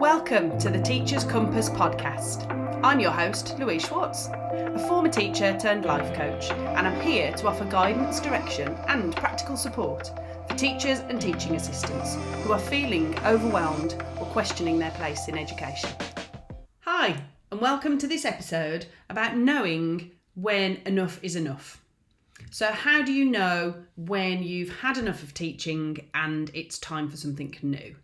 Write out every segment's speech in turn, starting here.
Welcome to the Teacher's Compass podcast. I'm your host, Louise Schwartz, a former teacher turned life coach, and I'm here to offer guidance, direction and practical support for teachers and teaching assistants who are feeling overwhelmed or questioning their place in education. Hi, and welcome to this episode about knowing when enough is enough. So how do you know when you've had enough of teaching and it's time for something new?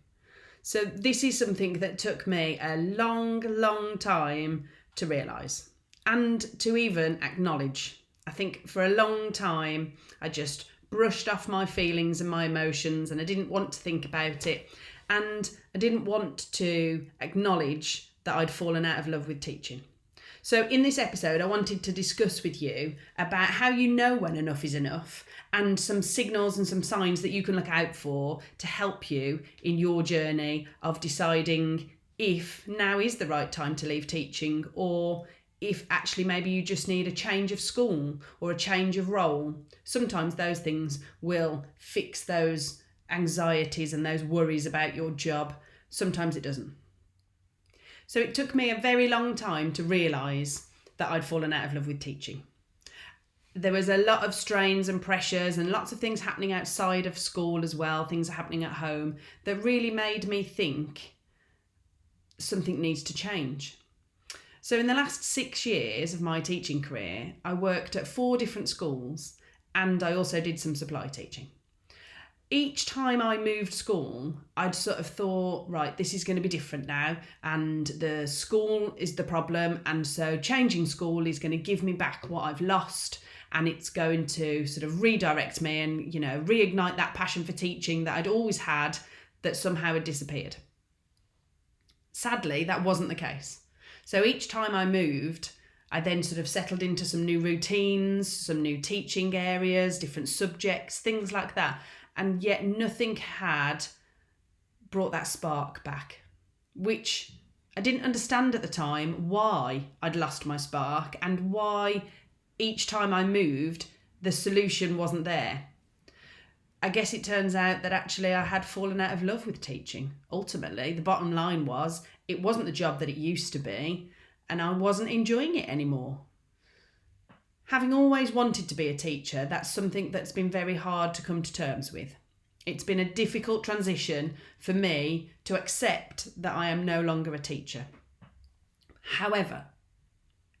So this is something that took me a long time to realise and to even acknowledge. I think for a long time I just brushed off my feelings and my emotions, and I didn't want to think about it, and I didn't want to acknowledge that I'd fallen out of love with teaching. So in this episode I wanted to discuss with you about how you know when enough is enough, and some signals and some signs that you can look out for to help you in your journey of deciding if now is the right time to leave teaching, or if actually maybe you just need a change of school or a change of role. Sometimes those things will fix those anxieties and those worries about your job. Sometimes it doesn't. So it took me a very long time to realise that I'd fallen out of love with teaching. There was a lot of strains and pressures and lots of things happening outside of school as well, things are happening at home, that really made me think something needs to change. So in the last 6 years of my teaching career, I worked at 4 different schools, and I also did some supply teaching. Each time I moved school, I'd sort of thought, right, this is going to be different now, and the school is the problem, and so changing school is going to give me back what I've lost, and it's going to sort of redirect me and, reignite that passion for teaching that I'd always had that somehow had disappeared. Sadly, that wasn't the case. So each time I moved, I then sort of settled into some new routines, some new teaching areas, different subjects, things like that. And yet nothing had brought that spark back, which I didn't understand at the time why I'd lost my spark and why each time I moved, the solution wasn't there. I guess it turns out that actually I had fallen out of love with teaching. Ultimately, the bottom line was it wasn't the job that it used to be, and I wasn't enjoying it anymore. Having always wanted to be a teacher, that's something that's been very hard to come to terms with. It's been a difficult transition for me to accept that I am no longer a teacher. However,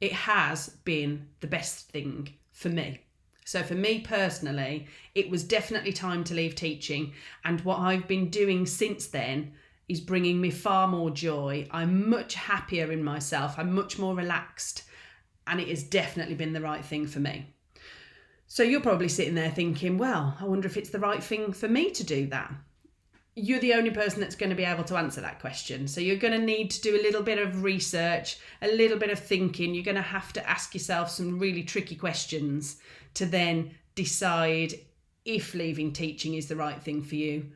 it has been the best thing for me. So for me personally, it was definitely time to leave teaching, and what I've been doing since then is bringing me far more joy. I'm much happier in myself, I'm much more relaxed, and it has definitely been the right thing for me. So you're probably sitting there thinking, well, I wonder if it's the right thing for me to do that. You're the only person that's going to be able to answer that question. So you're going to need to do a little bit of research, a little bit of thinking. You're going to have to ask yourself some really tricky questions to then decide if leaving teaching is the right thing for you,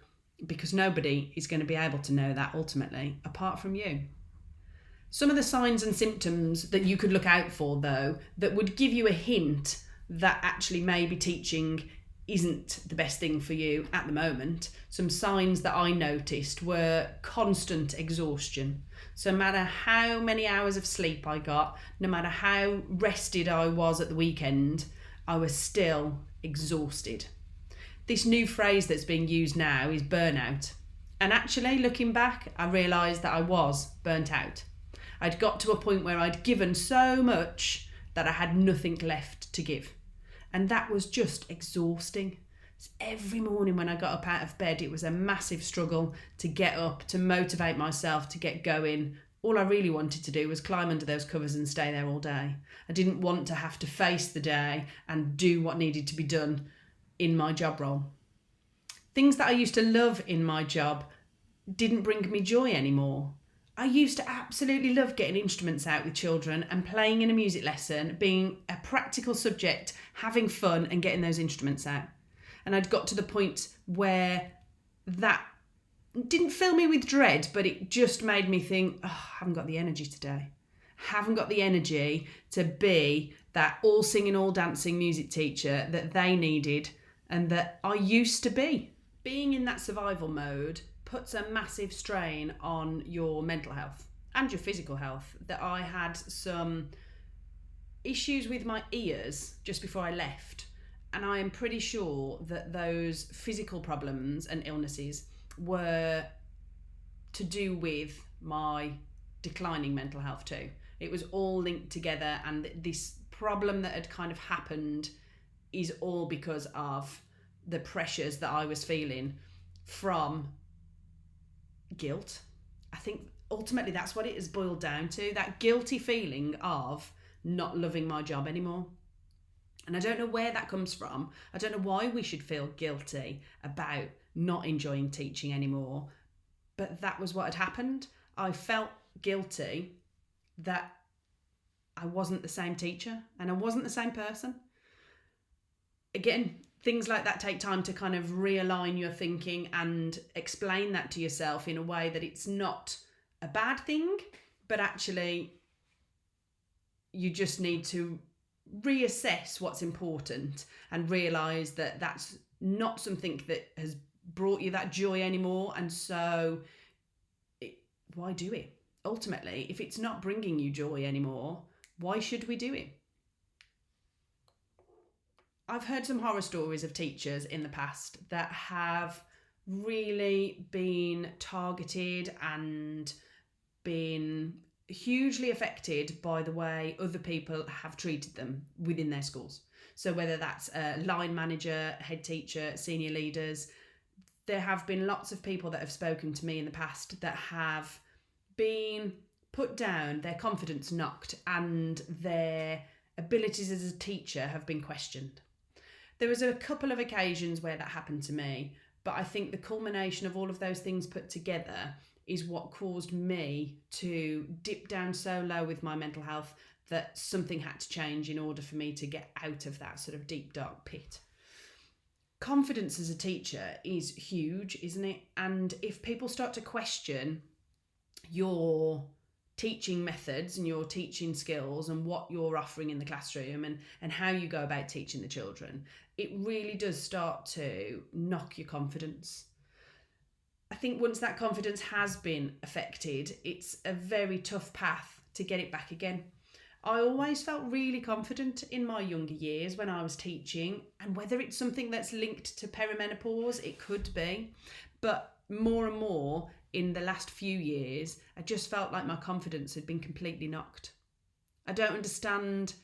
because nobody is going to be able to know that ultimately apart from you. Some of the signs and symptoms that you could look out for, though, that would give you a hint that actually maybe teaching isn't the best thing for you at the moment. Some signs that I noticed were constant exhaustion. So no matter how many hours of sleep I got, no matter how rested I was at the weekend, I was still exhausted. This new phrase that's being used now is burnout. And actually, looking back, I realised that I was burnt out. I'd got to a point where I'd given so much that I had nothing left to give. And that was just exhausting. Every morning when I got up out of bed, it was a massive struggle to get up, to motivate myself, to get going. All I really wanted to do was climb under those covers and stay there all day. I didn't want to have to face the day and do what needed to be done in my job role. Things that I used to love in my job didn't bring me joy anymore. I used to absolutely love getting instruments out with children and playing in a music lesson, being a practical subject, having fun and getting those instruments out. And I'd got to the point where that didn't fill me with dread, but it just made me think, I haven't got the energy today. Haven't got the energy to be that all singing, all dancing music teacher that they needed and that I used to be. Being in that survival mode puts a massive strain on your mental health and your physical health. That I had some issues with my ears just before I left, and I am pretty sure that those physical problems and illnesses were to do with my declining mental health too. It was all linked together, and this problem that had kind of happened is all because of the pressures that I was feeling from guilt. I think ultimately that's what it has boiled down to, that guilty feeling of not loving my job anymore. And I don't know where that comes from. I don't know why we should feel guilty about not enjoying teaching anymore, but that was what had happened. I felt guilty that I wasn't the same teacher and I wasn't the same person. Again, things like that take time to kind of realign your thinking and explain that to yourself in a way that it's not a bad thing, but actually you just need to reassess what's important and realise that that's not something that has brought you that joy anymore. And so why do it? Ultimately, if it's not bringing you joy anymore, why should we do it? I've heard some horror stories of teachers in the past that have really been targeted and been hugely affected by the way other people have treated them within their schools. So whether that's a line manager, head teacher, senior leaders, there have been lots of people that have spoken to me in the past that have been put down, their confidence knocked, and their abilities as a teacher have been questioned. There was a couple of occasions where that happened to me, but I think the culmination of all of those things put together is what caused me to dip down so low with my mental health that something had to change in order for me to get out of that sort of deep, dark pit. Confidence as a teacher is huge, isn't it? And if people start to question your teaching methods and your teaching skills and what you're offering in the classroom and how you go about teaching the children, it really does start to knock your confidence. I think once that confidence has been affected, it's a very tough path to get it back again. I always felt really confident in my younger years when I was teaching, and whether it's something that's linked to perimenopause, it could be, but more and more in the last few years, I just felt like my confidence had been completely knocked. I don't understand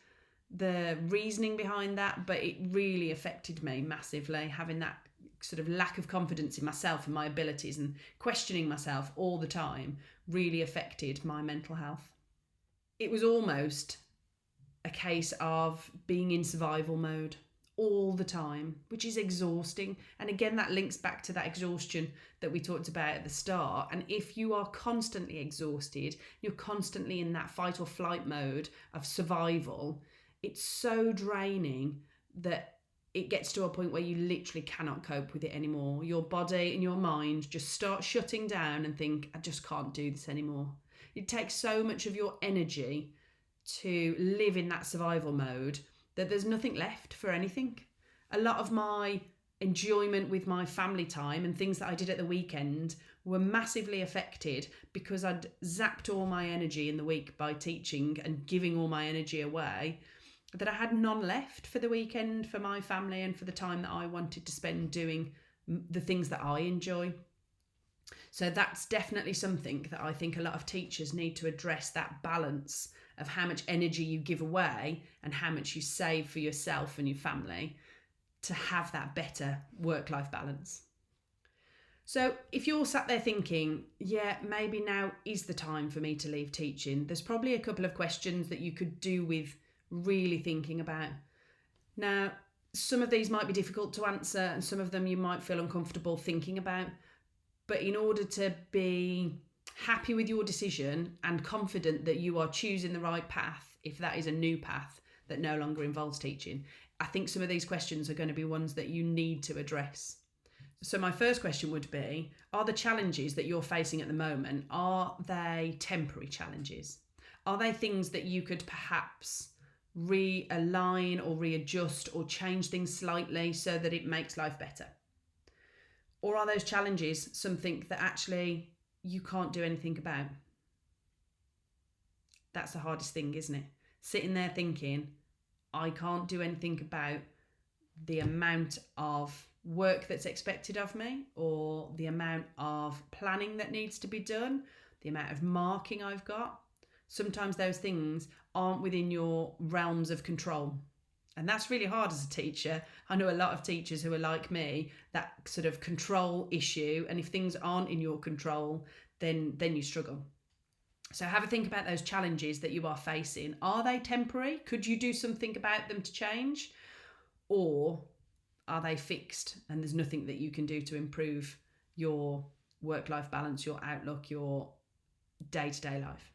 the reasoning behind that, but it really affected me massively, having that sort of lack of confidence in myself and my abilities and questioning myself all the time really affected my mental health. It was almost a case of being in survival mode all the time, which is exhausting. And again, that links back to that exhaustion that we talked about at the start. And if you are constantly exhausted, you're constantly in that fight or flight mode of survival, it's so draining that it gets to a point where you literally cannot cope with it anymore. Your body and your mind just start shutting down and think, I just can't do this anymore. It takes so much of your energy to live in that survival mode that there's nothing left for anything. A lot of my enjoyment with my family time and things that I did at the weekend were massively affected because I'd zapped all my energy in the week by teaching and giving all my energy away, that I had none left for the weekend, for my family and for the time that I wanted to spend doing the things that I enjoy. So that's definitely something that I think a lot of teachers need to address, that balance of how much energy you give away and how much you save for yourself and your family to have that better work-life balance. So if you're sat there thinking, yeah, maybe now is the time for me to leave teaching, there's probably a couple of questions that you could do with really thinking about. Now, some of these might be difficult to answer and some of them you might feel uncomfortable thinking about. But in order to be happy with your decision and confident that you are choosing the right path, if that is a new path that no longer involves teaching, I think some of these questions are going to be ones that you need to address. So my first question would be, are the challenges that you're facing at the moment, are they temporary challenges? Are they things that you could perhaps realign or readjust or change things slightly so that it makes life better? Or are those challenges something that actually you can't do anything about? That's the hardest thing, isn't it? Sitting there thinking, I can't do anything about the amount of work that's expected of me, or the amount of planning that needs to be done, the amount of marking I've got. Sometimes those things aren't within your realms of control. And that's really hard as a teacher. I know a lot of teachers who are like me, that sort of control issue. And if things aren't in your control, then you struggle. So have a think about those challenges that you are facing. Are they temporary? Could you do something about them to change? Or are they fixed and there's nothing that you can do to improve your work-life balance, your outlook, your day-to-day life?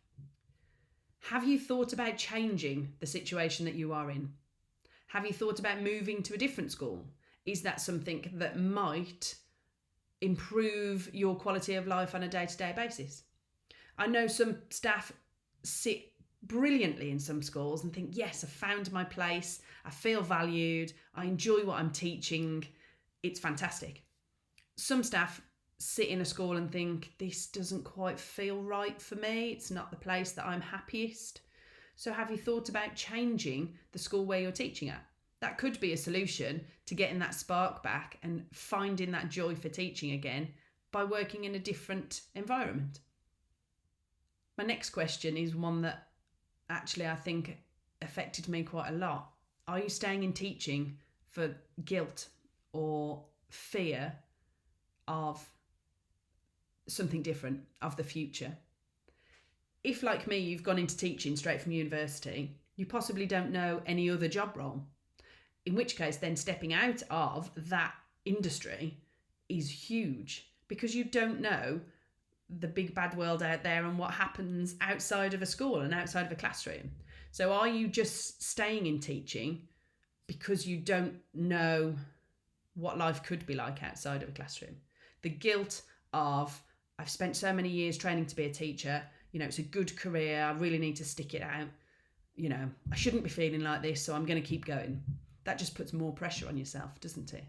Have you thought about changing the situation that you are in? Have you thought about moving to a different school? Is that something that might improve your quality of life on a day-to-day basis? I know some staff sit brilliantly in some schools and think, yes, I've found my place, I feel valued, I enjoy what I'm teaching, it's fantastic. Some staff sit in a school and think, this doesn't quite feel right for me, it's not the place that I'm happiest. So have you thought about changing the school where you're teaching at? That could be a solution to getting that spark back and finding that joy for teaching again by working in a different environment. My next question is one that actually I think affected me quite a lot. Are you staying in teaching for guilt or fear of something different, of the future? If, like me, you've gone into teaching straight from university, you possibly don't know any other job role. In which case, then stepping out of that industry is huge because you don't know the big bad world out there and what happens outside of a school and outside of a classroom. So are you just staying in teaching because you don't know what life could be like outside of a classroom? The guilt of, I've spent so many years training to be a teacher, it's a good career, I really need to stick it out. I shouldn't be feeling like this, so I'm going to keep going. That just puts more pressure on yourself, doesn't it?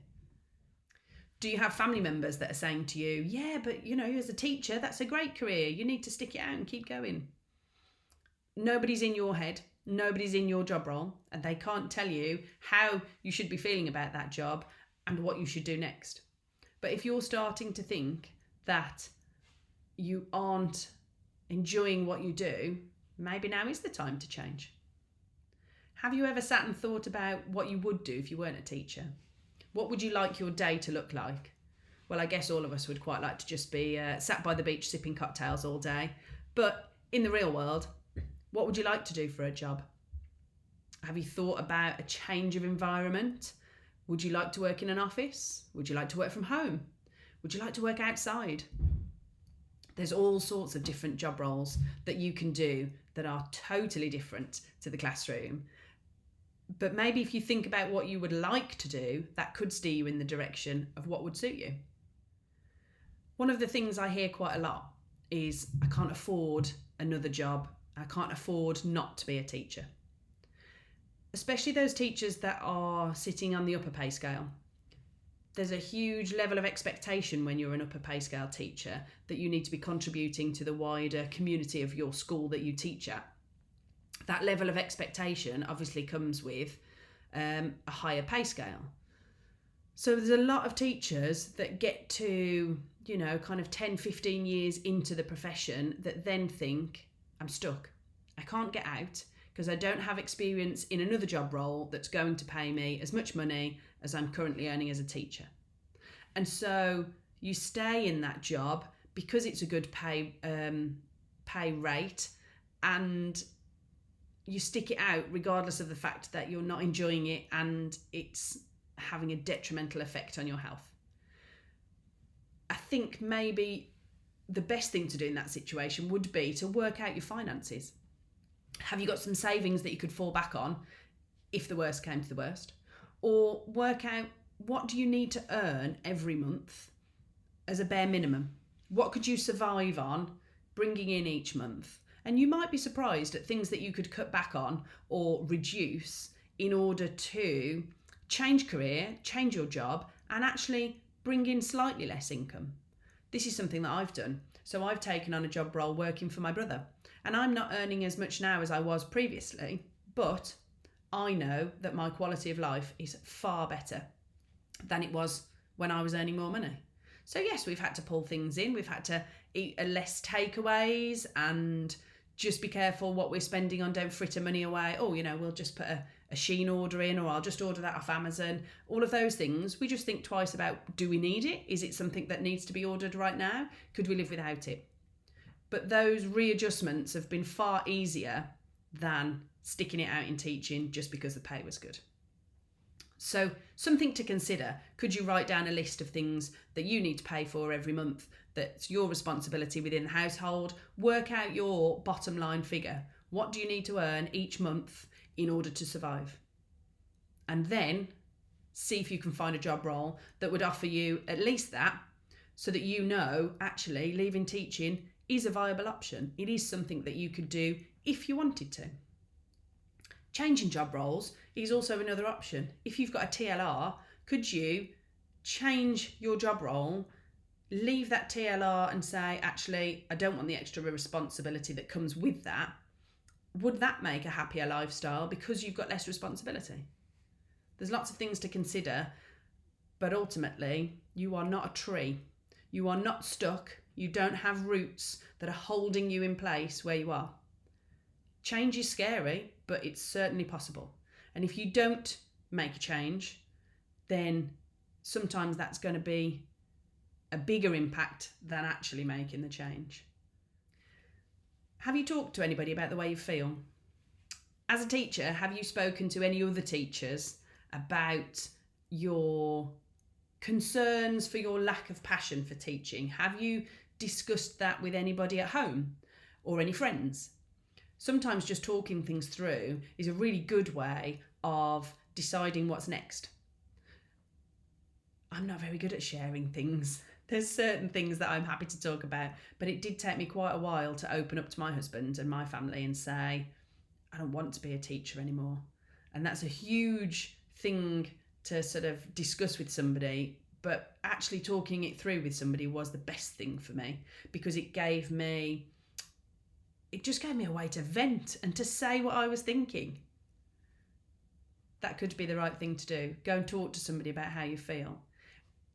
Do you have family members that are saying to you, yeah, but as a teacher, that's a great career, you need to stick it out and keep going? Nobody's in your head, nobody's in your job role, and they can't tell you how you should be feeling about that job and what you should do next. But if you're starting to think that you aren't enjoying what you do, maybe now is the time to change. Have you ever sat and thought about what you would do if you weren't a teacher? What would you like your day to look like? Well, I guess all of us would quite like to just be sat by the beach sipping cocktails all day. But in the real world, what would you like to do for a job? Have you thought about a change of environment? Would you like to work in an office? Would you like to work from home? Would you like to work outside? There's all sorts of different job roles that you can do that are totally different to the classroom. But maybe if you think about what you would like to do, that could steer you in the direction of what would suit you. One of the things I hear quite a lot is, I can't afford another job. I can't afford not to be a teacher. Especially those teachers that are sitting on the upper pay scale. There's a huge level of expectation when you're an upper pay scale teacher that you need to be contributing to the wider community of your school that you teach at. That level of expectation obviously comes with a higher pay scale. So there's a lot of teachers that get to, kind of 10, 15 years into the profession that then think, I'm stuck. I can't get out because I don't have experience in another job role that's going to pay me as much money as I'm currently earning as a teacher. And so you stay in that job because it's a good pay rate, and you stick it out regardless of the fact that you're not enjoying it and it's having a detrimental effect on your health. I think maybe the best thing to do in that situation would be to work out your finances. Have you got some savings that you could fall back on if the worst came to the worst? Or work out, what do you need to earn every month as a bare minimum? What could you survive on bringing in each month? And you might be surprised at things that you could cut back on or reduce in order to change career, change your job, and actually bring in slightly less income. This is something that I've done. So I've taken on a job role working for my brother, and I'm not earning as much now as I was previously, but I know that my quality of life is far better than it was when I was earning more money. So yes, we've had to pull things in. We've had to eat less takeaways and just be careful what we're spending on. Don't fritter money away. Oh, we'll just put a Shein order in, or I'll just order that off Amazon. All of those things, we just think twice about, do we need it? Is it something that needs to be ordered right now? Could we live without it? But those readjustments have been far easier than sticking it out in teaching just because the pay was good. So something to consider. Could you write down a list of things that you need to pay for every month? That's your responsibility within the household. Work out your bottom line figure. What do you need to earn each month in order to survive? And then see if you can find a job role that would offer you at least that, so that actually leaving teaching is a viable option. It is something that you could do if you wanted to. Changing job roles is also another option. If you've got a TLR, could you change your job role, leave that TLR and say, actually, I don't want the extra responsibility that comes with that? Would that make a happier lifestyle because you've got less responsibility? There's lots of things to consider, but ultimately, you are not a tree. You are not stuck. You don't have roots that are holding you in place where you are. Change is scary, but it's certainly possible. And if you don't make a change, then sometimes that's going to be a bigger impact than actually making the change. Have you talked to anybody about the way you feel? As a teacher, have you spoken to any other teachers about your concerns for your lack of passion for teaching? Have you discussed that with anybody at home or any friends? Sometimes just talking things through is a really good way of deciding what's next. I'm not very good at sharing things. There's certain things that I'm happy to talk about, but it did take me quite a while to open up to my husband and my family and say, I don't want to be a teacher anymore. And that's a huge thing to sort of discuss with somebody, but actually talking it through with somebody was the best thing for me, because it just gave me a way to vent and to say what I was thinking. That could be the right thing to do. Go and talk to somebody about how you feel.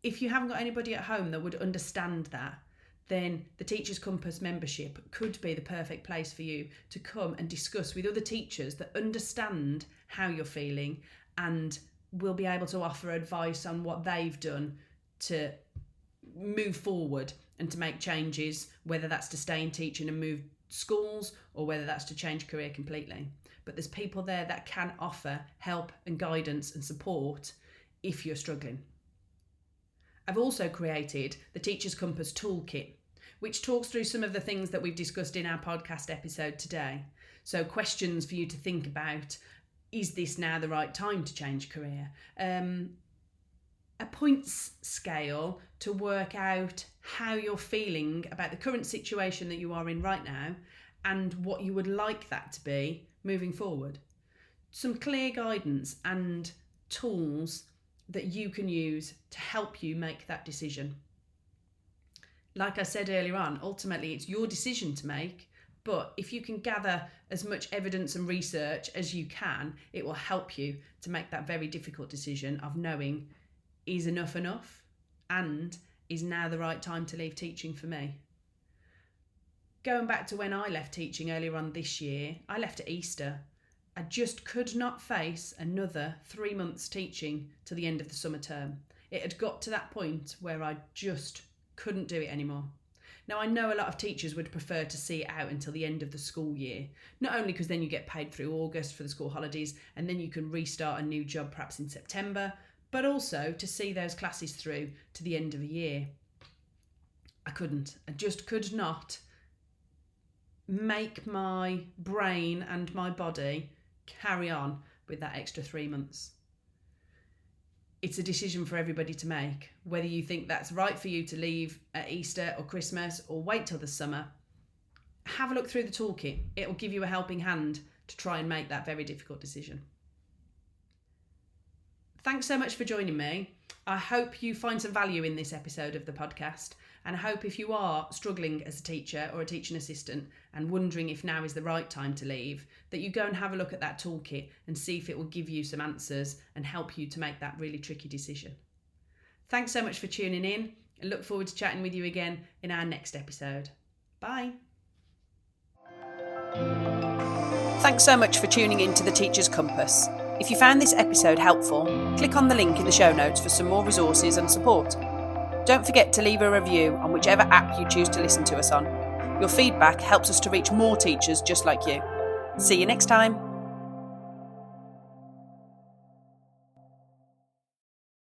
If you haven't got anybody at home that would understand that, then the Teachers Compass membership could be the perfect place for you to come and discuss with other teachers that understand how you're feeling and will be able to offer advice on what they've done to move forward and to make changes, whether that's to stay in teaching and move schools or whether that's to change career completely. But there's people there that can offer help and guidance and support if you're struggling. I've also created the Teachers Compass Toolkit, which talks through some of the things that we've discussed in our podcast episode today. So questions for you to think about. Is this now the right time to change career? A points scale to work out how you're feeling about the current situation that you are in right now and what you would like that to be moving forward. Some clear guidance and tools that you can use to help you make that decision. Like I said earlier on, ultimately it's your decision to make, but if you can gather as much evidence and research as you can, it will help you to make that very difficult decision of knowing, is enough and is now the right time to leave teaching for me. Going back to when I left teaching earlier on this year, I left at Easter. I just could not face another 3 months teaching to the end of the summer term. It had got to that point where I just couldn't do it anymore. Now, I know a lot of teachers would prefer to see it out until the end of the school year, not only because then you get paid through August for the school holidays and then you can restart a new job perhaps in September, but also to see those classes through to the end of a year. I couldn't. I just could not make my brain and my body carry on with that extra 3 months. It's a decision for everybody to make, whether you think that's right for you to leave at Easter or Christmas or wait till the summer. Have a look through the toolkit. It will give you a helping hand to try and make that very difficult decision. Thanks so much for joining me. I hope you find some value in this episode of the podcast, and I hope if you are struggling as a teacher or a teaching assistant and wondering if now is the right time to leave, that you go and have a look at that toolkit and see if it will give you some answers and help you to make that really tricky decision. Thanks so much for tuning in. I look forward to chatting with you again in our next episode. Bye. Thanks so much for tuning in to The Teacher's Compass. If you found this episode helpful, click on the link in the show notes for some more resources and support. Don't forget to leave a review on whichever app you choose to listen to us on. Your feedback helps us to reach more teachers just like you. See you next time.